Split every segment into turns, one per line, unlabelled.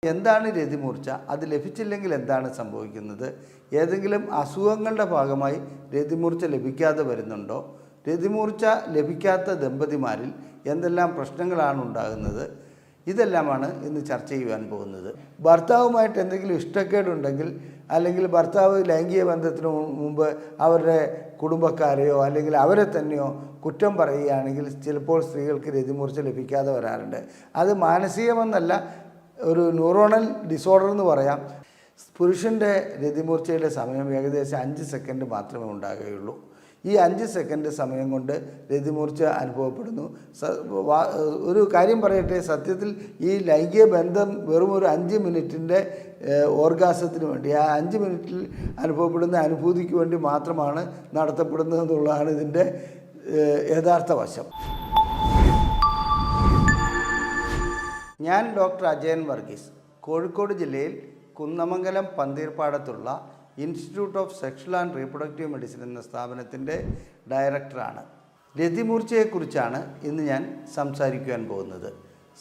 എന്താണ് രതിമൂർച്ച? അത് ലഭിച്ചില്ലെങ്കിൽ എന്താണ് സംഭവിക്കുന്നത്? ഏതെങ്കിലും അസുഖങ്ങളുടെ ഭാഗമായി രതിമൂർച്ച ലഭിക്കാതെ വരുന്നുണ്ടോ? രതിമൂർച്ച ലഭിക്കാത്ത ദമ്പതിമാരിൽ എന്തെല്ലാം പ്രശ്നങ്ങളാണ് ഉണ്ടാകുന്നത്? ഇതെല്ലാമാണ് ഇന്ന് ചർച്ച ചെയ്യുവാൻ പോകുന്നത്. ഭർത്താവുമായിട്ട് എന്തെങ്കിലും ഇഷ്ടക്കേടുണ്ടെങ്കിൽ, അല്ലെങ്കിൽ ഭർത്താവ് ലൈംഗിക ബന്ധത്തിന് മുമ്പ് അവരുടെ കുടുംബക്കാരെയോ അല്ലെങ്കിൽ അവരെ തന്നെയോ കുറ്റം പറയുകയാണെങ്കിൽ ചിലപ്പോൾ സ്ത്രീകൾക്ക് രതിമൂർച്ച ലഭിക്കാതെ വരാറുണ്ട്. അത് മാനസികമെന്നല്ല, ഒരു ന്യൂറോണൽ ഡിസോർഡർ എന്ന് പറയാം. പുരുഷൻ്റെ രതിമൂർച്ചയുടെ സമയം ഏകദേശം 5 സെക്കൻഡ് മാത്രമേ ഉണ്ടാകുകയുള്ളൂ. ഈ 5 സെക്കൻഡ് സമയം കൊണ്ട് രതിമൂർച്ച അനുഭവപ്പെടുന്നു. ഒരു കാര്യം പറയട്ടെ, സത്യത്തിൽ ഈ ലൈംഗിക ബന്ധം വെറും ഒരു 5 മിനിറ്റിൻ്റെ ഓർഗാസത്തിന് വേണ്ടി, ആ 5 മിനിറ്റിൽ അനുഭവപ്പെടുന്ന അനുഭൂതിക്ക് വേണ്ടി മാത്രമാണ് നടത്തപ്പെടുന്നത് എന്നുള്ളതാണ് ഇതിൻ്റെ യഥാർത്ഥ വശം. ഞാൻ ഡോക്ടർ അജയൻ വർഗീസ്, കോഴിക്കോട് ജില്ലയിൽ കുന്നമംഗലം പന്തീർപ്പാടത്തുള്ള institute of sexual and reproductive medicine എന്ന സ്ഥാപനത്തിൻ്റെ ഡയറക്ടറാണ്. രതിമൂർച്ചയെക്കുറിച്ചാണ് ഇന്ന് ഞാൻ സംസാരിക്കുവാൻ പോകുന്നത്.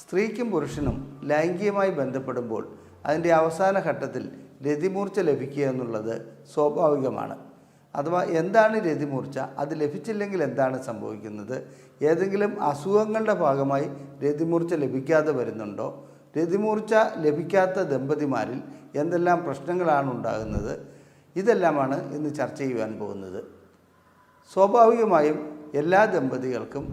സ്ത്രീക്കും പുരുഷനും ലൈംഗികമായി ബന്ധപ്പെടുമ്പോൾ അതിൻ്റെ അവസാന ഘട്ടത്തിൽ രതിമൂർച്ച ലഭിക്കുക എന്നുള്ളത് സ്വാഭാവികമാണ്. അഥവാ എന്താണ് രതിമൂർച്ച? അത് ലഭിച്ചില്ലെങ്കിൽ എന്താണ് സംഭവിക്കുന്നത്? ഏതെങ്കിലും അസുഖങ്ങളുടെ ഭാഗമായി രതിമൂർച്ച ലഭിക്കാതെ വരുന്നുണ്ടോ? രതിമൂർച്ച ലഭിക്കാത്ത ദമ്പതിമാരിൽ എന്തെല്ലാം പ്രശ്നങ്ങളാണ് ഉണ്ടാകുന്നത്? ഇതെല്ലാമാണ് ഇന്ന് ചർച്ച ചെയ്യുവാൻ പോകുന്നത്. സ്വാഭാവികമായും എല്ലാ ദമ്പതികൾക്കും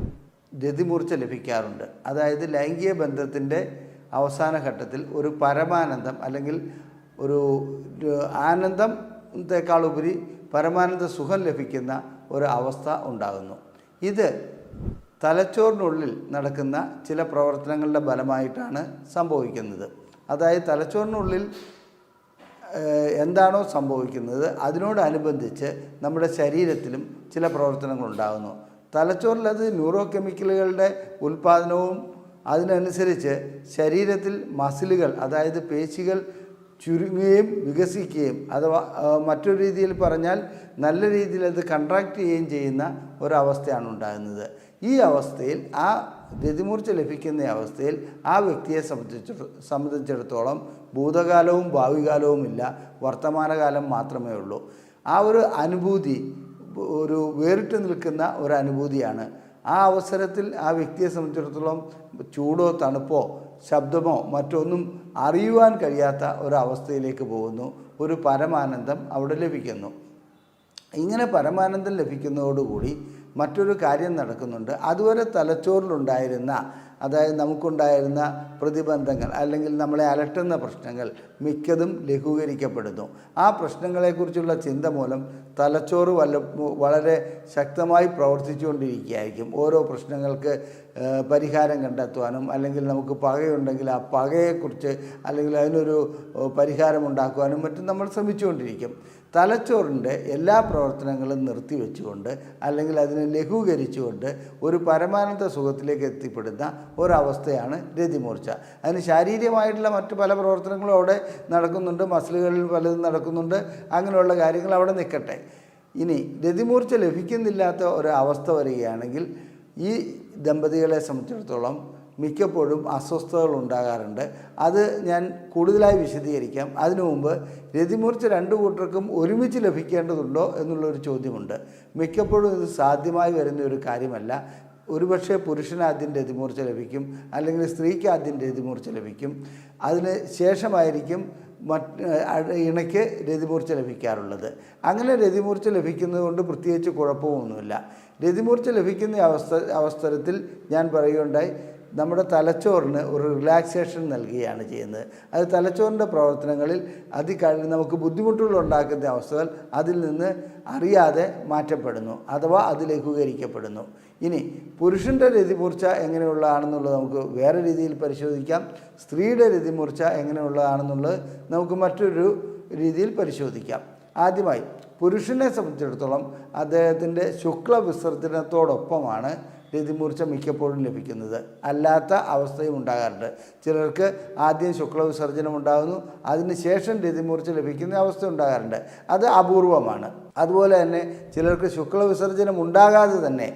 രതിമൂർച്ച ലഭിക്കാറുണ്ട്. അതായത് ലൈംഗിക ബന്ധത്തിൻ്റെ അവസാന ഘട്ടത്തിൽ ഒരു പരമാനന്ദം അല്ലെങ്കിൽ ഒരു ആനന്ദത്തെക്കാളുപരി പരമാനന്ദ സുഖം ലഭിക്കുന്ന ഒരു അവസ്ഥ ഉണ്ടാകുന്നു. ഇത് തലച്ചോറിനുള്ളിൽ നടക്കുന്ന ചില പ്രവർത്തനങ്ങളുടെ ഫലമായിട്ടാണ് സംഭവിക്കുന്നത്. അതായത് തലച്ചോറിനുള്ളിൽ എന്താണോ സംഭവിക്കുന്നത് അതിനോടനുബന്ധിച്ച് നമ്മുടെ ശരീരത്തിലും ചില പ്രവർത്തനങ്ങൾ ഉണ്ടാകുന്നു. തലച്ചോറിൽ അത് ന്യൂറോ കെമിക്കലുകളുടെ ഉൽപ്പാദനവും അതിനനുസരിച്ച് ശരീരത്തിൽ മസിലുകൾ, അതായത് പേശികൾ ചുരുങ്ങുകയും വികസിക്കുകയും, അഥവാ മറ്റൊരു രീതിയിൽ പറഞ്ഞാൽ നല്ല രീതിയിൽ അത് കൺട്രാക്റ്റ് ചെയ്യുകയും ചെയ്യുന്ന ഒരവസ്ഥയാണ് ഉണ്ടാകുന്നത്. ഈ അവസ്ഥയിൽ, ആ രതിമൂർച്ച ലഭിക്കുന്ന അവസ്ഥയിൽ ആ വ്യക്തിയെ സംബന്ധിച്ചിടത്തോളം ഭൂതകാലവും ഭാവികാലവും ഇല്ല, വർത്തമാനകാലം മാത്രമേ ഉള്ളൂ. ആ ഒരു അനുഭൂതി ഒരു വേറിട്ട് നിൽക്കുന്ന ഒരു അനുഭൂതിയാണ്. ആ അവസരത്തിൽ ആ വ്യക്തിയെ സംബന്ധിച്ചിടത്തോളം ചൂടോ തണുപ്പോ ശബ്ദമോ മറ്റൊന്നും അറിയുവാൻ കഴിയാത്ത ഒരവസ്ഥയിലേക്ക് പോകുന്നു. ഒരു പരമാനന്ദം അവിടെ ലഭിക്കുന്നു. ഇങ്ങനെ പരമാനന്ദം ലഭിക്കുന്നതോടുകൂടി മറ്റൊരു കാര്യം നടക്കുന്നുണ്ട്. അതുവരെ തലച്ചോറിലുണ്ടായിരുന്ന, അതായത് നമുക്കുണ്ടായിരുന്ന പ്രതിബന്ധങ്ങൾ അല്ലെങ്കിൽ നമ്മളെ അലട്ടുന്ന പ്രശ്നങ്ങൾ മിക്കതും ലഘൂകരിക്കപ്പെടുന്നു. ആ പ്രശ്നങ്ങളെക്കുറിച്ചുള്ള ചിന്ത മൂലം തലച്ചോറ് വളരെ ശക്തമായി പ്രവർത്തിച്ചുകൊണ്ടിരിക്കുകയായിരിക്കും. ഓരോ പ്രശ്നങ്ങൾക്ക് പരിഹാരം കണ്ടെത്തുവാനും, അല്ലെങ്കിൽ നമുക്ക് പകയുണ്ടെങ്കിൽ ആ പകയെക്കുറിച്ച് അല്ലെങ്കിൽ അതിനൊരു പരിഹാരം ഉണ്ടാക്കുവാനും മറ്റും നമ്മൾ ശ്രമിച്ചുകൊണ്ടിരിക്കും. തലച്ചോറിൻ്റെ എല്ലാ പ്രവർത്തനങ്ങളും നിർത്തിവെച്ചുകൊണ്ട് അല്ലെങ്കിൽ അതിനെ ലഘൂകരിച്ചുകൊണ്ട് ഒരു പരമാനന്ദ സുഖത്തിലേക്ക് എത്തിപ്പെടുന്ന ഒരവസ്ഥയാണ് രതിമൂർച്ച. അതിന് ശാരീരികമായിട്ടുള്ള മറ്റു പല പ്രവർത്തനങ്ങളും അവിടെ നടക്കുന്നുണ്ട്, മസിലുകളിൽ പലതും നടക്കുന്നുണ്ട്. അങ്ങനെയുള്ള കാര്യങ്ങൾ അവിടെ നിൽക്കട്ടെ. ഇനി രതിമൂർച്ച ലഭിക്കുന്നില്ലാത്ത ഒരവസ്ഥ വരികയാണെങ്കിൽ ഈ ദമ്പതികളെ സംബന്ധിച്ചിടത്തോളം മിക്കപ്പോഴും അസ്വസ്ഥതകൾ ഉണ്ടാകാറുണ്ട്. അത് ഞാൻ കൂടുതലായി വിശദീകരിക്കാം. അതിനു മുമ്പ് രതിമൂർച്ച 2 കൂട്ടർക്കും ഒരുമിച്ച് ലഭിക്കേണ്ടതുണ്ടോ എന്നുള്ളൊരു ചോദ്യമുണ്ട്. മിക്കപ്പോഴും ഇത് സാധ്യമായി വരുന്ന ഒരു കാര്യമല്ല. ഒരുപക്ഷെ പുരുഷന് ആദ്യം രതിമൂർച്ച ലഭിക്കും, അല്ലെങ്കിൽ സ്ത്രീക്ക് ആദ്യം രതിമൂർച്ച ലഭിക്കും. അതിന് ശേഷമായിരിക്കും ഇണയ്ക്ക് രതിമൂർച്ച ലഭിക്കാറുള്ളത്. അങ്ങനെ രതിമൂർച്ച ലഭിക്കുന്നത് കൊണ്ട് പ്രത്യേകിച്ച് കുഴപ്പമൊന്നുമില്ല. രതിമൂർച്ച ലഭിക്കുന്ന അവസരത്തിൽ ഞാൻ പറയുകയുണ്ടായി, നമ്മുടെ തലച്ചോറിന് ഒരു റിലാക്സേഷൻ നൽകുകയാണ് ചെയ്യുന്നത്. അത് തലച്ചോറിൻ്റെ പ്രവർത്തനങ്ങളിൽ നമുക്ക് ബുദ്ധിമുട്ടുകൾ ഉണ്ടാക്കുന്ന അവസ്ഥകൾ അതിൽ നിന്ന് അറിയാതെ മാറ്റപ്പെടുന്നു, അഥവാ അത് ലഘൂകരിക്കപ്പെടുന്നു. ഇനി പുരുഷൻ്റെ രതിമൂർച്ച എങ്ങനെയുള്ളതാണെന്നുള്ളത് നമുക്ക് വേറെ രീതിയിൽ പരിശോധിക്കാം. സ്ത്രീയുടെ രതിമൂർച്ച എങ്ങനെയുള്ളതാണെന്നുള്ളത് നമുക്ക് മറ്റൊരു രീതിയിൽ പരിശോധിക്കാം. ആദ്യമായി പുരുഷനെ സംബന്ധിച്ചിടത്തോളം അദ്ദേഹത്തിൻ്റെ ശുക്ലവിസർജനത്തോടൊപ്പമാണ് രതിമൂർച്ച മിക്കപ്പോഴും ലഭിക്കുന്നത്. അല്ലാത്ത അവസ്ഥയും ഉണ്ടാകാറുണ്ട്. ചിലർക്ക് ആദ്യം ശുക്ലവിസർജനം ഉണ്ടാകുന്നു, അതിനുശേഷം രതിമൂർച്ച ലഭിക്കുന്ന അവസ്ഥ ഉണ്ടാകാറുണ്ട്. അത് അപൂർവമാണ്. അതുപോലെ തന്നെ ചിലർക്ക് ശുക്ലവിസർജനം ഉണ്ടാകാതെ തന്നെ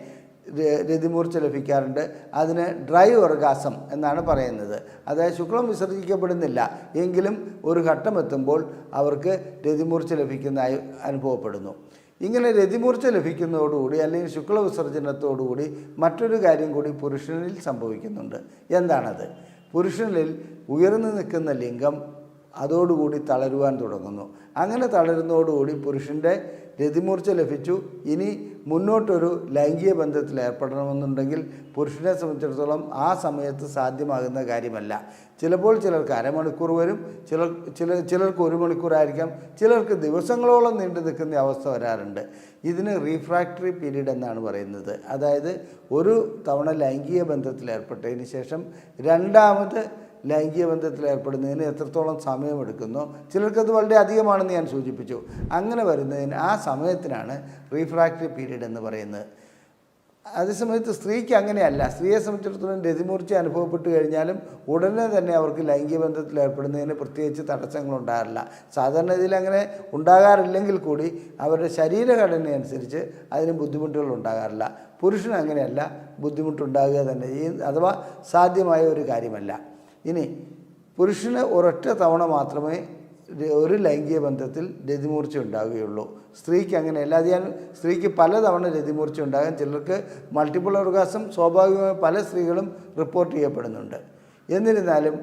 രതിമൂർച്ച ലഭിക്കാറുണ്ട്. അതിന് ഡ്രൈ ഓർഗാസം എന്നാണ് പറയുന്നത്. അതായത് ശുക്ലം വിസർജിക്കപ്പെടുന്നില്ല എങ്കിലും ഒരു ഘട്ടമെത്തുമ്പോൾ അവർക്ക് രതിമൂർച്ച ലഭിക്കുന്നതായി അനുഭവപ്പെടുന്നു. ഇങ്ങനെ രതിമൂർച്ച ലഭിക്കുന്നതോടുകൂടി അല്ലെങ്കിൽ ശുക്ലവിസർജനത്തോടുകൂടി മറ്റൊരു കാര്യം കൂടി പുരുഷനിൽ സംഭവിക്കുന്നുണ്ട്. എന്താണത്? പുരുഷനിൽ ഉയർന്നു നിൽക്കുന്ന ലിംഗം അതോടുകൂടി തളരുവാൻ തുടങ്ങുന്നു. അങ്ങനെ തളരുന്നതോടുകൂടി പുരുഷൻ്റെ രതിമൂർച്ച ലഭിച്ചു. ഇനി മുന്നോട്ടൊരു ലൈംഗിക ബന്ധത്തിൽ ഏർപ്പെടണമെന്നുണ്ടെങ്കിൽ പുരുഷനെ സംബന്ധിച്ചിടത്തോളം ആ സമയത്ത് സാധ്യമാകുന്ന കാര്യമല്ല. ചിലപ്പോൾ ചിലർക്ക് അരമണിക്കൂർ വരും, ചിലർക്ക് 1 മണിക്കൂറായിരിക്കാം, ചിലർക്ക് ദിവസങ്ങളോളം നീണ്ടു നിൽക്കുന്ന അവസ്ഥ വരാറുണ്ട്. ഇതിന് റീഫ്രാക്ടറി പീരീഡ് എന്നാണ് പറയുന്നത്. അതായത് ഒരു തവണ ലൈംഗിക ബന്ധത്തിൽ ഏർപ്പെട്ടതിന് ശേഷം രണ്ടാമത് ലൈംഗിക ബന്ധത്തിൽ ഏർപ്പെടുന്നതിന് എത്രത്തോളം സമയമെടുക്കുന്നോ, ചിലർക്കത് വളരെ അധികമാണെന്ന് ഞാൻ സൂചിപ്പിച്ചു. അങ്ങനെ വരുന്നതിന് ആ സമയത്തിനാണ് റീഫ്രാക്ടറി പീരീഡ് എന്ന് പറയുന്നത്. അതേസമയത്ത് സ്ത്രീക്ക് അങ്ങനെയല്ല. സ്ത്രീയെ സംബന്ധിച്ചിടത്തോളം രതിമൂർച്ച അനുഭവപ്പെട്ട് കഴിഞ്ഞാലും ഉടനെ തന്നെ അവർക്ക് ലൈംഗിക ബന്ധത്തിൽ ഏർപ്പെടുന്നതിന് പ്രത്യേകിച്ച് തടസ്സങ്ങളുണ്ടാകാറില്ല. സാധാരണ ഇതിൽ അങ്ങനെ ഉണ്ടാകാറില്ലെങ്കിൽ കൂടി അവരുടെ ശരീരഘടന അനുസരിച്ച് അതിന് ബുദ്ധിമുട്ടുകൾ ഉണ്ടാകാറില്ല. പുരുഷന് അങ്ങനെയല്ല, ബുദ്ധിമുട്ടുണ്ടാകുക തന്നെ അഥവാ സാധ്യമായ ഒരു കാര്യമല്ല. ഇനി പുരുഷന് ഒരൊറ്റ തവണ മാത്രമേ ഒരു ലൈംഗിക ബന്ധത്തിൽ രതിമൂർച്ച ഉണ്ടാവുകയുള്ളൂ. സ്ത്രീക്ക് അങ്ങനെയല്ല. അത് ഞാൻ സ്ത്രീക്ക് പലതവണ രതിമൂർച്ച ഉണ്ടാകാൻ, ചിലർക്ക് മൾട്ടിപ്പിൾ ഓർഗാസം സ്വാഭാവികമായി പല സ്ത്രീകളും റിപ്പോർട്ട് ചെയ്യപ്പെടുന്നുണ്ട്. എന്നിരുന്നാലും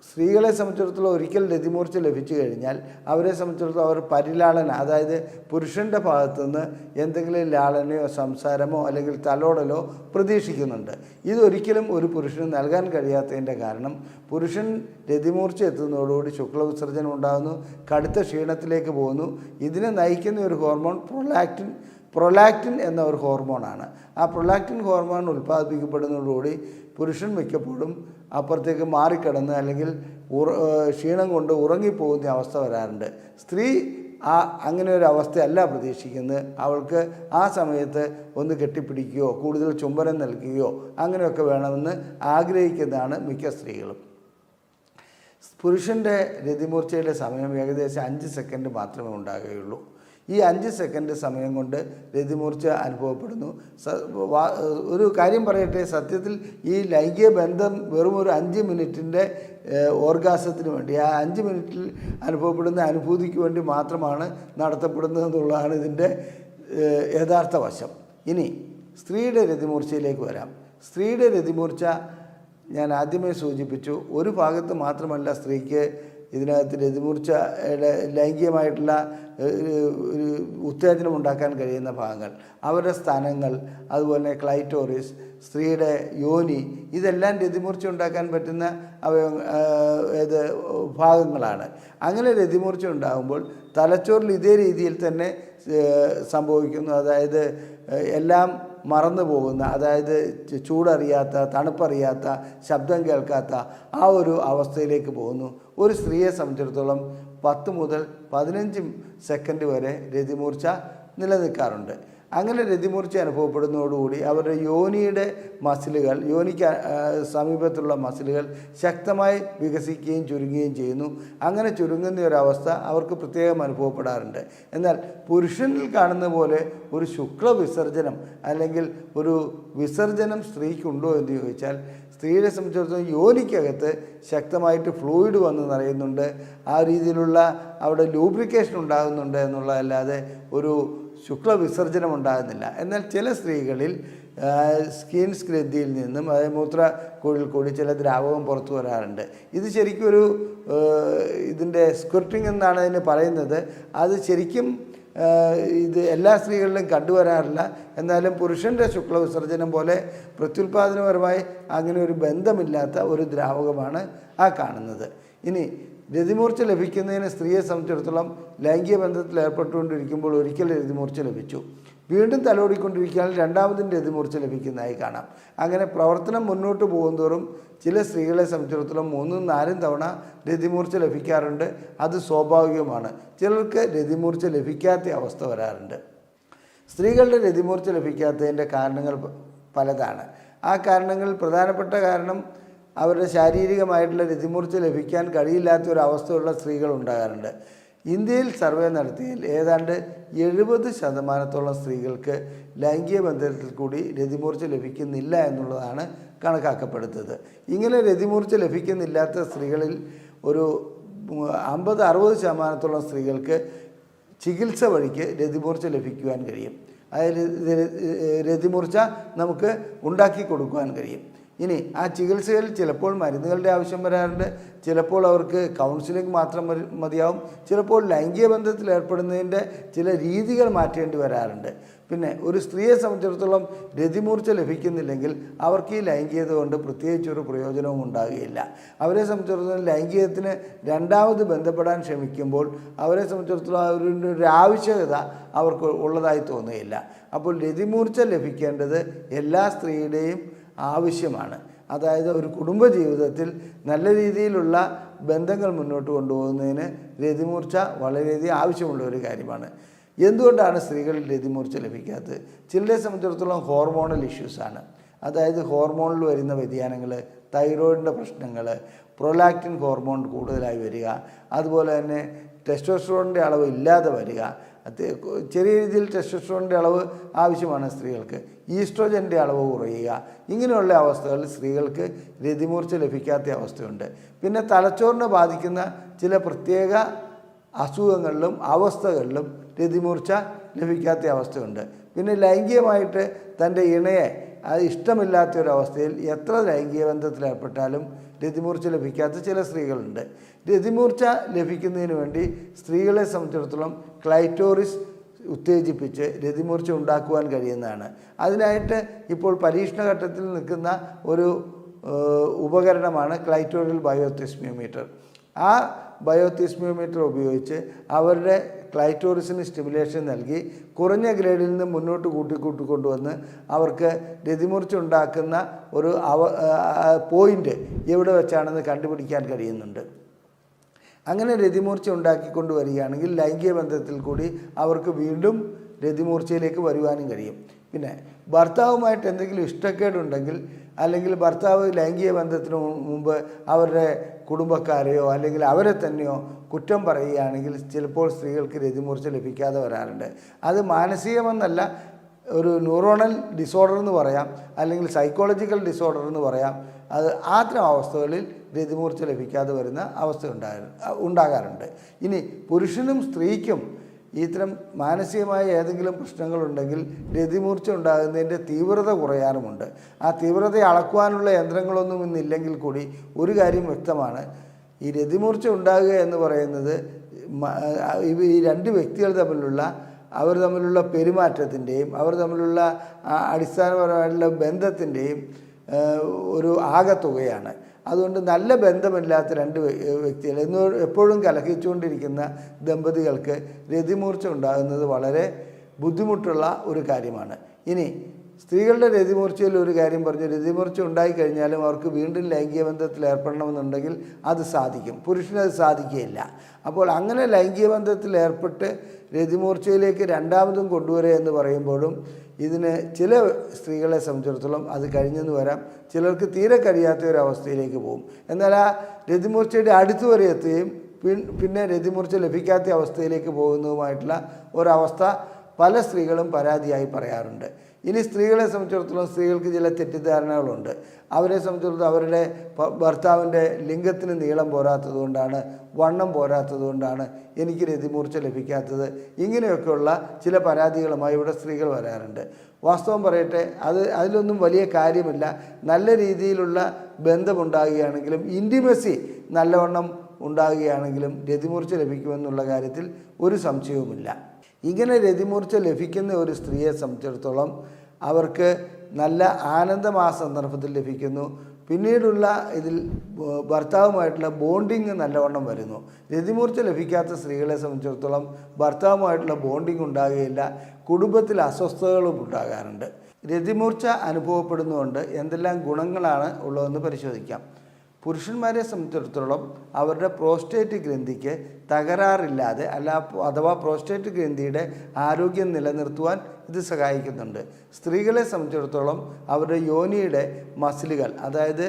സ്ത്രീകളെ സംബന്ധിച്ചിടത്തോളം ഒരിക്കൽ രതിമൂർച്ച ലഭിച്ചു കഴിഞ്ഞാൽ അവരെ സംബന്ധിച്ചിടത്തോളം അവർ പരിലാളന, അതായത് പുരുഷൻ്റെ ഭാഗത്തുനിന്ന് എന്തെങ്കിലും ലാളനയോ സംസാരമോ അല്ലെങ്കിൽ തലോടലോ പ്രതീക്ഷിക്കുന്നുണ്ട്. ഇതൊരിക്കലും ഒരു പുരുഷന് നൽകാൻ കഴിയാത്തതിൻ്റെ കാരണം പുരുഷൻ രതിമൂർച്ച എത്തുന്നതോടുകൂടി ശുക്ലവിസർജനം ഉണ്ടാകുന്നു, കടുത്ത ക്ഷീണത്തിലേക്ക് പോകുന്നു. ഇതിനെ നയിക്കുന്ന ഒരു ഹോർമോൺ പ്രൊലാക്റ്റിൻ എന്ന ഒരു ഹോർമോണാണ്. ആ പ്രൊലാക്റ്റിൻ ഹോർമോൺ ഉൽപ്പാദിപ്പിക്കപ്പെടുന്നതോടുകൂടി പുരുഷൻ മിക്കപ്പോഴും അപ്പുറത്തേക്ക് മാറിക്കിടന്ന് അല്ലെങ്കിൽ ക്ഷീണം കൊണ്ട് ഉറങ്ങിപ്പോകുന്ന അവസ്ഥ വരാറുണ്ട്. സ്ത്രീ അങ്ങനെ ഒരു അവസ്ഥയല്ല പ്രതീക്ഷിക്കുന്നത്. അവൾക്ക് ആ സമയത്ത് ഒന്ന് കെട്ടിപ്പിടിക്കുകയോ കൂടുതൽ ചുംബനം നൽകുകയോ അങ്ങനെയൊക്കെ വേണമെന്ന് ആഗ്രഹിക്കുന്നതാണ് മിക്ക സ്ത്രീകളും. പുരുഷൻ്റെ രതിമൂർച്ചയുടെ സമയം ഏകദേശം 5 സെക്കൻഡ് മാത്രമേ ഉണ്ടാകുകയുള്ളൂ. ഈ 5 സെക്കൻഡ് സമയം കൊണ്ട് രതിമൂർച്ച അനുഭവപ്പെടുന്നു. ഒരു കാര്യം പറയട്ടെ, സത്യത്തിൽ ഈ ലൈംഗിക ബന്ധം വെറും ഒരു 5 മിനിറ്റിൻ്റെ ഓർഗാസത്തിന് വേണ്ടി, ആ 5 മിനിറ്റിൽ അനുഭവപ്പെടുന്ന അനുഭൂതിക്ക് വേണ്ടി മാത്രമാണ് നടത്തപ്പെടുന്നതെന്നുള്ളതാണ് ഇതിൻ്റെ യഥാർത്ഥ വശം. ഇനി സ്ത്രീയുടെ രതിമൂർച്ചയിലേക്ക് വരാം. സ്ത്രീയുടെ രതിമൂർച്ച ഞാൻ ആദ്യമേ സൂചിപ്പിച്ചു. ഒരു ഭാഗത്ത് മാത്രമല്ല സ്ത്രീക്ക് ഇതിനകത്ത് രതിമൂർച്ചയുടെ ലൈംഗികമായിട്ടുള്ള ഉത്തേജനം ഉണ്ടാക്കാൻ കഴിയുന്ന ഭാഗങ്ങൾ, അവരുടെ സ്ഥാനങ്ങൾ, അതുപോലെ ക്ലൈറ്റോറിസ്, സ്ത്രീയുടെ യോനി, ഇതെല്ലാം രതിമൂർച്ച ഉണ്ടാക്കാൻ പറ്റുന്ന ഭാഗങ്ങളാണ്. അങ്ങനെ രതിമൂർച്ച ഉണ്ടാകുമ്പോൾ തലച്ചോറിൽ ഇതേ രീതിയിൽ തന്നെ സംഭവിക്കുന്നു. അതായത് എല്ലാം മറന്നു പോകുന്ന, അതായത് ചൂടറിയാത്ത, തണുപ്പറിയാത്ത, ശബ്ദം കേൾക്കാത്ത ആ ഒരു അവസ്ഥയിലേക്ക് പോകുന്നു. ഒരു സ്ത്രീയെ സംബന്ധിച്ചിടത്തോളം 10 മുതൽ 15 സെക്കൻഡ് വരെ രതിമൂർച്ച നിലനിൽക്കാറുണ്ട്. അങ്ങനെ രതിമൂർച്ച അനുഭവപ്പെടുന്നതോടുകൂടി അവരുടെ യോനിയുടെ മസിലുകൾ, യോനിക്ക് സമീപത്തുള്ള മസിലുകൾ ശക്തമായി വികസിക്കുകയും ചുരുങ്ങുകയും ചെയ്യുന്നു. അങ്ങനെ ചുരുങ്ങുന്ന ഒരവസ്ഥ അവർക്ക് പ്രത്യേകം അനുഭവപ്പെടാറുണ്ട്. എന്നാൽ പുരുഷനിൽ കാണുന്ന പോലെ ഒരു ശുക്ല വിസർജനം അല്ലെങ്കിൽ ഒരു വിസർജനം സ്ത്രീക്കുണ്ടോ എന്ന് ചോദിച്ചാൽ, സ്ത്രീയെ സംബന്ധിച്ചിടത്തോളം യോനിക്കകത്ത് ശക്തമായിട്ട് ഫ്ലൂയിഡ് വന്ന് നിറയുന്നുണ്ട്. ആ രീതിയിലുള്ള അവിടെ ലൂബ്രിക്കേഷൻ ഉണ്ടാകുന്നുണ്ട് എന്നുള്ളതല്ലാതെ ഒരു ശുക്ല വിസർജനം ഉണ്ടാകുന്നില്ല. എന്നാൽ ചില സ്ത്രീകളിൽ സ്കിൻസ് ഗ്രന്ഥിയിൽ നിന്നും, അതായത് മൂത്രക്കുഴലിൽ കൂടി ചില ദ്രാവകം പുറത്തു വരാറുണ്ട്. ഇത് ശരിക്കും ഒരു ഇതിൻ്റെ സ്ക്വിർട്ടിങ് എന്നാണ് അതിന് പറയുന്നത്. അത് ശരിക്കും ഇത് എല്ലാ സ്ത്രീകളിലും കണ്ടുവരാറില്ല. എന്നാലും പുരുഷൻ്റെ ശുക്ലവിസർജനം പോലെ പ്രത്യുൽപാദനപരമായി അങ്ങനെ ഒരു ബന്ധമില്ലാത്ത ഒരു ദ്രാവകമാണ് ആ കാണുന്നത്. ഇനി രതിമൂർച്ച ലഭിക്കുന്നതിന് സ്ത്രീയെ സംബന്ധിച്ചിടത്തോളം ലൈംഗിക ബന്ധത്തിൽ ഏർപ്പെട്ടുകൊണ്ടിരിക്കുമ്പോൾ ഒരിക്കൽ രതിമൂർച്ച ലഭിച്ചു, വീണ്ടും തലോടിക്കൊണ്ടിരിക്കാൻ രണ്ടാമതും രതിമൂർച്ച ലഭിക്കുന്നതായി കാണാം. അങ്ങനെ പ്രവർത്തനം മുന്നോട്ട് പോകുന്തോറും ചില സ്ത്രീകളെ സംബന്ധിച്ചിടത്തോളം 3-4 തവണ രതിമൂർച്ച ലഭിക്കാറുണ്ട്. അത് സ്വാഭാവികമാണ്. ചിലർക്ക് രതിമൂർച്ച ലഭിക്കാത്ത അവസ്ഥ വരാറുണ്ട്. സ്ത്രീകളുടെ രതിമൂർച്ച ലഭിക്കാത്തതിൻ്റെ കാരണങ്ങൾ പലതാണ്. ആ കാരണങ്ങളിൽ പ്രധാനപ്പെട്ട കാരണം അവരുടെ ശാരീരികമായിട്ടുള്ള രതിമൂർച്ച ലഭിക്കാൻ കഴിയില്ലാത്ത ഒരവസ്ഥയുള്ള സ്ത്രീകൾ ഉണ്ടാകാറുണ്ട്. ഇന്ത്യയിൽ സർവേ നടത്തിയതിൽ ഏതാണ്ട് 70% സ്ത്രീകൾക്ക് ലൈംഗിക ബന്ധത്തിൽ കൂടി രതിമൂർച്ച ലഭിക്കുന്നില്ല എന്നുള്ളതാണ് കണക്കാക്കപ്പെടുന്നത്. ഇങ്ങനെ രതിമൂർച്ച ലഭിക്കുന്നില്ലാത്ത സ്ത്രീകളിൽ ഒരു 50-60% സ്ത്രീകൾക്ക് ചികിത്സ വഴിക്ക് രതിമൂർച്ച ലഭിക്കുവാൻ കഴിയും. അതായത് രതിമൂർച്ച നമുക്ക് ഉണ്ടാക്കി കൊടുക്കുവാൻ കഴിയും. ഇനി ആ ചികിത്സയിൽ ചിലപ്പോൾ മരുന്നുകളുടെ ആവശ്യം വരാറുണ്ട്, ചിലപ്പോൾ അവർക്ക് കൗൺസിലിംഗ് മാത്രം മതിയാവും, ചിലപ്പോൾ ലൈംഗിക ബന്ധത്തിൽ ഏർപ്പെടുന്നതിൻ്റെ ചില രീതികൾ മാറ്റേണ്ടി വരാറുണ്ട്. പിന്നെ ഒരു സ്ത്രീയെ സംബന്ധിച്ചിടത്തോളം രതിമൂർച്ച ലഭിക്കുന്നില്ലെങ്കിൽ അവർക്ക് ഈ ലൈംഗികത കൊണ്ട് പ്രത്യേകിച്ചൊരു പ്രയോജനവും ഉണ്ടാകുകയില്ല. അവരെ സംബന്ധിച്ചിടത്തോളം ലൈംഗികത്തിന് രണ്ടാമത് ബന്ധപ്പെടാൻ ശ്രമിക്കുമ്പോൾ അവരെ സംബന്ധിച്ചിടത്തോളം അവരുടെ ഒരു ആവശ്യകത അവർക്ക് ഉള്ളതായി തോന്നുകയില്ല. അപ്പോൾ രതിമൂർച്ച ലഭിക്കേണ്ടത് എല്ലാ സ്ത്രീയുടെയും ആവശ്യമാണ്. അതായത് ഒരു കുടുംബജീവിതത്തിൽ നല്ല രീതിയിലുള്ള ബന്ധങ്ങൾ മുന്നോട്ട് കൊണ്ടുപോകുന്നതിന് രതിമൂർച്ച വളരെയധികം ആവശ്യമുള്ള ഒരു കാര്യമാണ്. എന്തുകൊണ്ടാണ് സ്ത്രീകളിൽ രതിമൂർച്ച ലഭിക്കാത്തത്? ചിലരെ സംബന്ധിച്ചിടത്തോളം ഹോർമോണൽ ഇഷ്യൂസാണ്. അതായത് ഹോർമോണിൽ വരുന്ന വ്യതിയാനങ്ങൾ, തൈറോയിഡിൻ്റെ പ്രശ്നങ്ങൾ, പ്രൊലാക്റ്റിൻ ഹോർമോൺ കൂടുതലായി വരിക, അതുപോലെ തന്നെ ടെസ്റ്റോസ്റ്ററോണിൻ്റെ അളവ് ഇല്ലാതെ വരിക. ചെറിയ രീതിയിൽ ടെസ്റ്റോസ്റ്ററോണിൻ്റെ അളവ് ആവശ്യമാണ് സ്ത്രീകൾക്ക്, ഈസ്ട്രോജൻ്റെ അളവ് കുറയുക. ഇങ്ങനെയുള്ള അവസ്ഥകളിൽ സ്ത്രീകൾക്ക് രതിമൂർച്ച ലഭിക്കാത്ത അവസ്ഥയുണ്ട്. പിന്നെ തലച്ചോറിനെ ബാധിക്കുന്ന ചില പ്രത്യേക അസുഖങ്ങളിലും അവസ്ഥകളിലും രതിമൂർച്ച ലഭിക്കാത്ത അവസ്ഥയുണ്ട്. പിന്നെ ലൈംഗികമായിട്ട് തൻ്റെ ഇണയെ അത് ഇഷ്ടമില്ലാത്തൊരവസ്ഥയിൽ എത്ര ലൈംഗിക ബന്ധത്തിലേർപ്പെട്ടാലും രതിമൂർച്ച ലഭിക്കാത്ത ചില സ്ത്രീകളുണ്ട്. രതിമൂർച്ച ലഭിക്കുന്നതിന് വേണ്ടി സ്ത്രീകളെ സംബന്ധിച്ചിടത്തോളം ക്ലൈറ്റോറിസ് ഉത്തേജിപ്പിച്ച് രതിമൂർച്ച ഉണ്ടാക്കുവാൻ കഴിയുന്നതാണ്. അതിനായിട്ട് ഇപ്പോൾ പരീക്ഷണഘട്ടത്തിൽ നിൽക്കുന്ന ഒരു ഉപകരണമാണ് ക്ലൈറ്റോറിയൽ ബയോതെസ്മിയോമീറ്റർ. ആ ബയോതെസ്മിയോമീറ്റർ ഉപയോഗിച്ച് അവരുടെ ക്ലൈറ്റോറിസിന് സ്റ്റിമുലേഷൻ നൽകി കുറഞ്ഞ ഗ്രേഡിൽ നിന്ന് മുന്നോട്ട് കൂട്ടിക്കൊണ്ടുവന്ന് അവർക്ക് രതിമൂർച്ച ഉണ്ടാക്കുന്ന ഒരു പോയിൻ്റ് എവിടെ വെച്ചാണെന്ന് കണ്ടുപിടിക്കാൻ കഴിയുന്നുണ്ട്. അങ്ങനെ രതിമൂർച്ച ഉണ്ടാക്കിക്കൊണ്ട് വരികയാണെങ്കിൽ ലൈംഗിക ബന്ധത്തിൽ കൂടി അവർക്ക് വീണ്ടും രതിമൂർച്ചയിലേക്ക് വരുവാനും കഴിയും. പിന്നെ ഭർത്താവുമായിട്ട് എന്തെങ്കിലും ഇഷ്ടക്കേടുണ്ടെങ്കിൽ, അല്ലെങ്കിൽ ഭർത്താവ് ലൈംഗിക ബന്ധത്തിന് മുമ്പ് അവരുടെ കുടുംബക്കാരെയോ അല്ലെങ്കിൽ അവരെ തന്നെയോ കുറ്റം പറയുകയാണെങ്കിൽ ചിലപ്പോൾ സ്ത്രീകൾക്ക് രതിമൂർച്ച ലഭിക്കാതെ വരാറുണ്ട്. അത് മാനസികമെന്നല്ല, ഒരു ന്യൂറോണൽ ഡിസോർഡർ എന്ന് പറയാം, അല്ലെങ്കിൽ സൈക്കോളജിക്കൽ ഡിസോർഡർ എന്ന് പറയാം. അത് അത്തരം അവസ്ഥകളിൽ രതിമൂർച്ച ലഭിക്കാതെ വരുന്ന അവസ്ഥ ഉണ്ടാകാറുണ്ട്. ഇനി പുരുഷനും സ്ത്രീക്കും ഇത്തരം മാനസികമായ ഏതെങ്കിലും പ്രശ്നങ്ങളുണ്ടെങ്കിൽ രതിമൂർച്ച ഉണ്ടാകുന്നതിൻ്റെ തീവ്രത കുറയാറുമുണ്ട്. ആ തീവ്രത അളക്കുവാനുള്ള യന്ത്രങ്ങളൊന്നും ഇന്നില്ലെങ്കിൽ കൂടി ഒരു കാര്യം വ്യക്തമാണ്, ഈ രതിമൂർച്ച ഉണ്ടാകുക എന്ന് പറയുന്നത് ഈ രണ്ട് വ്യക്തികൾ തമ്മിലുള്ള അവർ തമ്മിലുള്ള പെരുമാറ്റത്തിൻ്റെയും അവർ തമ്മിലുള്ള അടിസ്ഥാനപരമായിട്ടുള്ള ബന്ധത്തിൻ്റെയും ഒരു ആകെത്തുകയാണ്. അതുകൊണ്ട് നല്ല ബന്ധമില്ലാത്ത രണ്ട് വ്യക്തികൾ എപ്പോഴും കലഹിച്ചുകൊണ്ടിരിക്കുന്ന ദമ്പതികൾക്ക് രതിമൂർച്ച ഉണ്ടാകുന്നത് വളരെ ബുദ്ധിമുട്ടുള്ള ഒരു കാര്യമാണ്. ഇനി സ്ത്രീകളുടെ രതിമൂർച്ചയിൽ ഒരു കാര്യം പറഞ്ഞു, രതിമൂർച്ച ഉണ്ടായിക്കഴിഞ്ഞാലും അവർക്ക് വീണ്ടും ലൈംഗിക ബന്ധത്തിൽ ഏർപ്പെടണമെന്നുണ്ടെങ്കിൽ അത് സാധിക്കും, പുരുഷനത് സാധിക്കുകയില്ല. അപ്പോൾ അങ്ങനെ ലൈംഗിക ബന്ധത്തിൽ ഏർപ്പെട്ട് രതിമൂർച്ചയിലേക്ക് രണ്ടാമതും കൊണ്ടുവരിക എന്ന് പറയുമ്പോഴും ഇതിന് ചില സ്ത്രീകളെ സംബന്ധിച്ചിടത്തോളം അത് കഴിഞ്ഞെന്ന് വരാം, ചിലർക്ക് തീരെ കഴിയാത്ത ഒരവസ്ഥയിലേക്ക് പോകും. എന്നാൽ ആ രതിമൂർച്ചയുടെ അടുത്ത് വരെ എത്തുകയും പിന്നെ രതിമൂർച്ച ലഭിക്കാത്ത അവസ്ഥയിലേക്ക് പോകുന്നതുമായിട്ടുള്ള ഒരവസ്ഥ പല സ്ത്രീകളും പരാതിയായി പറയാറുണ്ട്. ഇനി സ്ത്രീകളെ സംബന്ധിച്ചിടത്തോളം സ്ത്രീകൾക്ക് ചില തെറ്റിദ്ധാരണകളുണ്ട്. അവരെ സംബന്ധിച്ചിടത്തോളം അവരുടെ ഭർത്താവിൻ്റെ ലിംഗത്തിന് നീളം പോരാത്തത് കൊണ്ടാണ്, വണ്ണം പോരാത്തത് കൊണ്ടാണ് എനിക്ക് രതിമൂർച്ച ലഭിക്കാത്തത്. ഇങ്ങനെയൊക്കെയുള്ള ചില പരാതികളുമായി ഇവിടെ സ്ത്രീകൾ വരാറുണ്ട്. വാസ്തവം പറയട്ടെ, അതിലൊന്നും വലിയ കാര്യമില്ല. നല്ല രീതിയിലുള്ള ബന്ധമുണ്ടാകുകയാണെങ്കിലും ഇൻറ്റിമസി നല്ലവണ്ണം ഉണ്ടാകുകയാണെങ്കിലും രതിമൂർച്ച ലഭിക്കുമെന്നുള്ള കാര്യത്തിൽ ഒരു സംശയവുമില്ല. ഇങ്ങനെ രതിമൂർച്ച ലഭിക്കുന്ന ഒരു സ്ത്രീയെ സംബന്ധിച്ചിടത്തോളം അവർക്ക് നല്ല ആനന്ദം ആ സന്ദർഭത്തിൽ ലഭിക്കുന്നു. പിന്നീടുള്ള ഇതിൽ ഭർത്താവുമായിട്ടുള്ള ബോണ്ടിങ് നല്ലവണ്ണം വരുന്നു. രതിമൂർച്ച ലഭിക്കാത്ത സ്ത്രീകളെ സംബന്ധിച്ചിടത്തോളം ഭർത്താവുമായിട്ടുള്ള ബോണ്ടിങ് ഉണ്ടാകുകയില്ല, കുടുംബത്തിൽ അസ്വസ്ഥതകളും ഉണ്ടാകാറുണ്ട്. രതിമൂർച്ച അനുഭവപ്പെടുന്നതുകൊണ്ട് എന്തെല്ലാം ഗുണങ്ങളാണ് ഉള്ളതെന്ന് പരിശോധിക്കാം. പുരുഷന്മാരെ സംബന്ധിച്ചിടത്തോളം അവരുടെ പ്രോസ്റ്റേറ്റ് ഗ്രന്ഥിക്ക് തകരാറില്ലാതെ അഥവാ പ്രോസ്റ്റേറ്റ് ഗ്രന്ഥിയുടെ ആരോഗ്യം നിലനിർത്തുവാൻ ഇത് സഹായിക്കുന്നുണ്ട്. സ്ത്രീകളെ സംബന്ധിച്ചിടത്തോളം അവരുടെ യോനിയുടെ മസിലുകൾ, അതായത്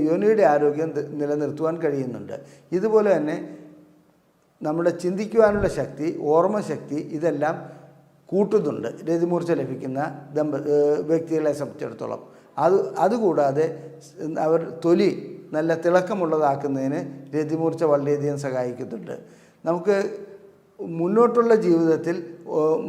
യോനിയുടെ ആരോഗ്യം നിലനിർത്തുവാൻ കഴിയുന്നുണ്ട്. ഇതുപോലെ തന്നെ നമ്മുടെ ചിന്തിക്കുവാനുള്ള ശക്തി, ഓർമ്മശക്തി ഇതെല്ലാം കൂട്ടുന്നുണ്ട് രതിമൂർച്ച ലഭിക്കുന്ന വ്യക്തികളെ സംബന്ധിച്ചിടത്തോളം. അതുകൂടാതെ അവർ തൊലി നല്ല തിളക്കമുള്ളതാക്കുന്നതിന് രതിമൂർച്ച വളരെയധികം സഹായിക്കുന്നുണ്ട്. നമുക്ക് മുന്നോട്ടുള്ള ജീവിതത്തിൽ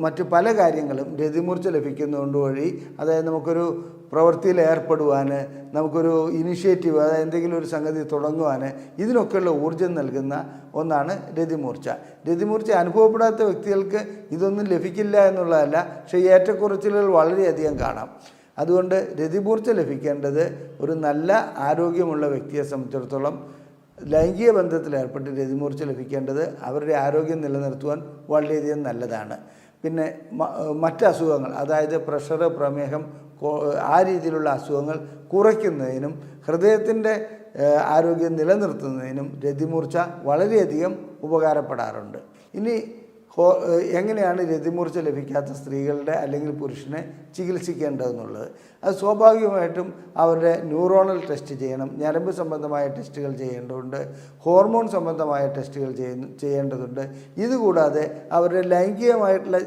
മറ്റു പല കാര്യങ്ങളും രതിമൂർച്ച ലഭിക്കുന്നതുകൊണ്ട് വഴി, അതായത് നമുക്കൊരു പ്രവൃത്തിയിൽ ഏർപ്പെടുവാൻ, നമുക്കൊരു ഇനിഷ്യേറ്റീവ്, അതായത് എന്തെങ്കിലും ഒരു സംഗതി തുടങ്ങുവാൻ, ഇതിനൊക്കെയുള്ള ഊർജ്ജം നൽകുന്ന ഒന്നാണ് രതിമൂർച്ച. രതിമൂർച്ച അനുഭവപ്പെടാത്ത വ്യക്തികൾക്ക് ഇതൊന്നും ലഭിക്കില്ല എന്നുള്ളതല്ല, പക്ഷേ ഏറ്റക്കുറച്ചിലുകൾ വളരെയധികം കാണാം. അതുകൊണ്ട് രതിമൂർച്ച ലഭിക്കേണ്ടത് ഒരു നല്ല ആരോഗ്യമുള്ള വ്യക്തിയെ സംബന്ധിച്ചിടത്തോളം ലൈംഗിക ബന്ധത്തിൽ ഏർപ്പെട്ട് രതിമൂർച്ച ലഭിക്കേണ്ടത് അവരുടെ ആരോഗ്യം നിലനിർത്തുവാൻ വളരെയധികം നല്ലതാണ്. പിന്നെ മറ്റ് അസുഖങ്ങൾ, അതായത് പ്രഷർ, പ്രമേഹം, ആ രീതിയിലുള്ള അസുഖങ്ങൾ കുറയ്ക്കുന്നതിനും ഹൃദയത്തിൻ്റെ ആരോഗ്യം നിലനിർത്തുന്നതിനും രതിമൂർച്ച വളരെയധികം ഉപകാരപ്പെടാറുണ്ട്. ഇനി എങ്ങനെയാണ് രതിമൂർച്ച ലഭിക്കാത്ത സ്ത്രീകളുടെ അല്ലെങ്കിൽ പുരുഷനെ ചികിത്സിക്കേണ്ടതെന്നുള്ളത്? അത് സ്വാഭാവികമായിട്ടും അവരുടെ ന്യൂറോണൽ ടെസ്റ്റ് ചെയ്യണം, ഞരമ്പ് സംബന്ധമായ ടെസ്റ്റുകൾ ചെയ്യേണ്ടതുണ്ട്, ഹോർമോൺ സംബന്ധമായ ടെസ്റ്റുകൾ ചെയ്യേണ്ടതുണ്ട്. ഇതുകൂടാതെ അവരുടെ ലൈംഗികമായിട്ടുള്ള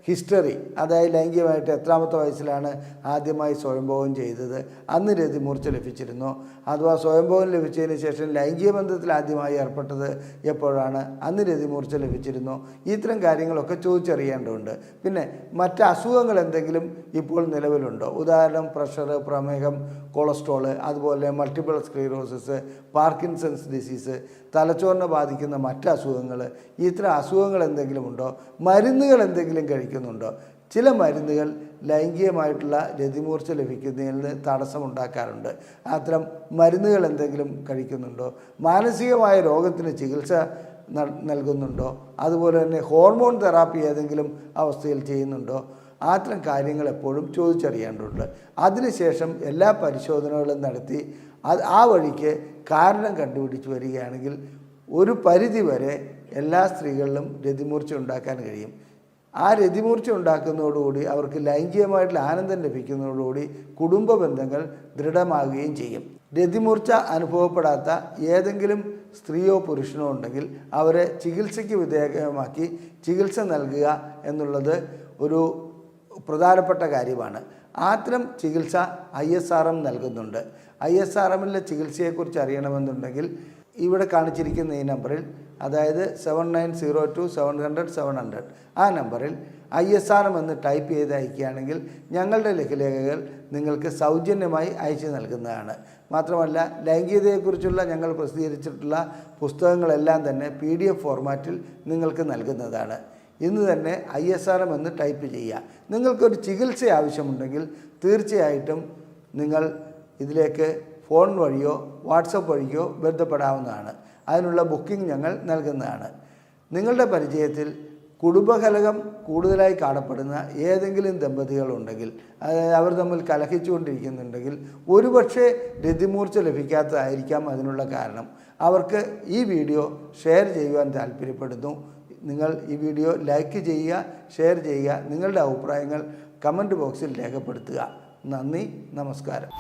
ഹിസ്റ്ററി, അതായത് ലൈംഗികമായിട്ട് എത്രാമത്തെ വയസ്സിലാണ് ആദ്യമായി സ്വയംഭോഗം ചെയ്തത്, അന്ന് രതിമൂർച്ച ലഭിച്ചിരുന്നോ, അഥവാ സ്വയംഭോഗം ലഭിച്ചതിന് ശേഷം ലൈംഗിക ബന്ധത്തിൽ ആദ്യമായി ഏർപ്പെട്ടത് എപ്പോഴാണ്, അന്ന് രതിമൂർച്ച ലഭിച്ചിരുന്നോ, ഇത്തരം കാര്യങ്ങളൊക്കെ ചോദിച്ചറിയേണ്ടതുണ്ട്. പിന്നെ മറ്റ് അസുഖങ്ങൾ എന്തെങ്കിലും ഇപ്പോൾ നിലവിലുണ്ടോ? ഉദാഹരണം പ്രഷർ, പ്രമേഹം, കൊളസ്ട്രോള്, അതുപോലെ മൾട്ടിപ്പിൾ സ്ക്ലീറോസിസ്, പാർക്കിൻസൺസ് ഡിസീസ്, തലച്ചോറിനെ ബാധിക്കുന്ന മറ്റ് അസുഖങ്ങൾ, ഇത്തരം അസുഖങ്ങൾ എന്തെങ്കിലും ഉണ്ടോ? മരുന്നുകൾ എന്തെങ്കിലും കഴിക്കുന്നുണ്ടോ? ചില മരുന്നുകൾ ലൈംഗികമായിട്ടുള്ള രതിമൂർച്ച ലഭിക്കുന്നതിന് തടസ്സമുണ്ടാക്കാറുണ്ട്. അത്തരം മരുന്നുകൾ എന്തെങ്കിലും കഴിക്കുന്നുണ്ടോ? മാനസികമായ രോഗത്തിന് ചികിത്സ നൽകുന്നുണ്ടോ? അതുപോലെ തന്നെ ഹോർമോൺ തെറാപ്പി ഏതെങ്കിലും അവസ്ഥയിൽ ചെയ്യുന്നുണ്ടോ? അത്തരം കാര്യങ്ങൾ എപ്പോഴും ചോദിച്ചറിയേണ്ടതുണ്ട്. അതിനുശേഷം എല്ലാ പരിശോധനകളും നടത്തി ആ വഴിക്ക് കാരണം കണ്ടുപിടിച്ച് വരികയാണെങ്കിൽ ഒരു പരിധി വരെ എല്ലാ സ്ത്രീകളിലും രതിമൂർച്ച ഉണ്ടാക്കാൻ കഴിയും. ആ രതിമൂർച്ച ഉണ്ടാക്കുന്നതോടുകൂടി അവർക്ക് ലൈംഗികമായിട്ടുള്ള ആനന്ദം ലഭിക്കുന്നതോടുകൂടി കുടുംബ ബന്ധങ്ങൾ ദൃഢമാകുകയും ചെയ്യും. രതിമൂർച്ച അനുഭവപ്പെടാത്ത ഏതെങ്കിലും സ്ത്രീയോ പുരുഷനോ ഉണ്ടെങ്കിൽ അവരെ ചികിത്സയ്ക്ക് വിധേയമാക്കി ചികിത്സ നൽകുക എന്നുള്ളത് ഒരു പ്രധാനപ്പെട്ട കാര്യമാണ്. അത്തരം ചികിത്സ ISRM നൽകുന്നുണ്ട്. ISRMലെ ചികിത്സയെക്കുറിച്ച് അറിയണമെന്നുണ്ടെങ്കിൽ ഇവിടെ കാണിച്ചിരിക്കുന്ന ഈ നമ്പറിൽ, അതായത് 7902700700 ആ നമ്പറിൽ ISRM എന്ന് ടൈപ്പ് ചെയ്ത് അയക്കുകയാണെങ്കിൽ ഞങ്ങളുടെ ലഘുലേഖകൾ നിങ്ങൾക്ക് സൗജന്യമായി അയച്ചു നൽകുന്നതാണ്. മാത്രമല്ല ലൈംഗികതയെക്കുറിച്ചുള്ള ഞങ്ങൾ പ്രസിദ്ധീകരിച്ചിട്ടുള്ള പുസ്തകങ്ങളെല്ലാം തന്നെ PDF ഫോർമാറ്റിൽ നിങ്ങൾക്ക് നൽകുന്നതാണ്. ഇന്ന് തന്നെ ISRM എന്ന് ടൈപ്പ് ചെയ്യുക. നിങ്ങൾക്കൊരു ചികിത്സ ആവശ്യമുണ്ടെങ്കിൽ തീർച്ചയായിട്ടും നിങ്ങൾ ഇതിലേക്ക് ഫോൺ വഴിയോ വാട്സപ്പ് വഴിയോ ബന്ധപ്പെടാവുന്നതാണ്. അതിനുള്ള ബുക്കിംഗ് ഞങ്ങൾ നൽകുന്നതാണ്. നിങ്ങളുടെ പരിചയത്തിൽ കുടുംബകലഹം കൂടുതലായി കാണപ്പെടുന്ന ഏതെങ്കിലും ദമ്പതികളുണ്ടെങ്കിൽ, അതായത് അവർ തമ്മിൽ കലഹിച്ചുകൊണ്ടിരിക്കുന്നുണ്ടെങ്കിൽ, ഒരുപക്ഷെ രതിമൂർച്ച ലഭിക്കാത്തതായിരിക്കാം അതിനുള്ള കാരണം. അവർക്ക് ഈ വീഡിയോ ഷെയർ ചെയ്യുവാൻ താല്പര്യപ്പെടുന്നു. നിങ്ങൾ ഈ വീഡിയോ ലൈക്ക് ചെയ്യുക, ഷെയർ ചെയ്യുക, നിങ്ങളുടെ അഭിപ്രായങ്ങൾ കമൻറ്റ് ബോക്സിൽ രേഖപ്പെടുത്തുക. നന്ദി, നമസ്കാരം.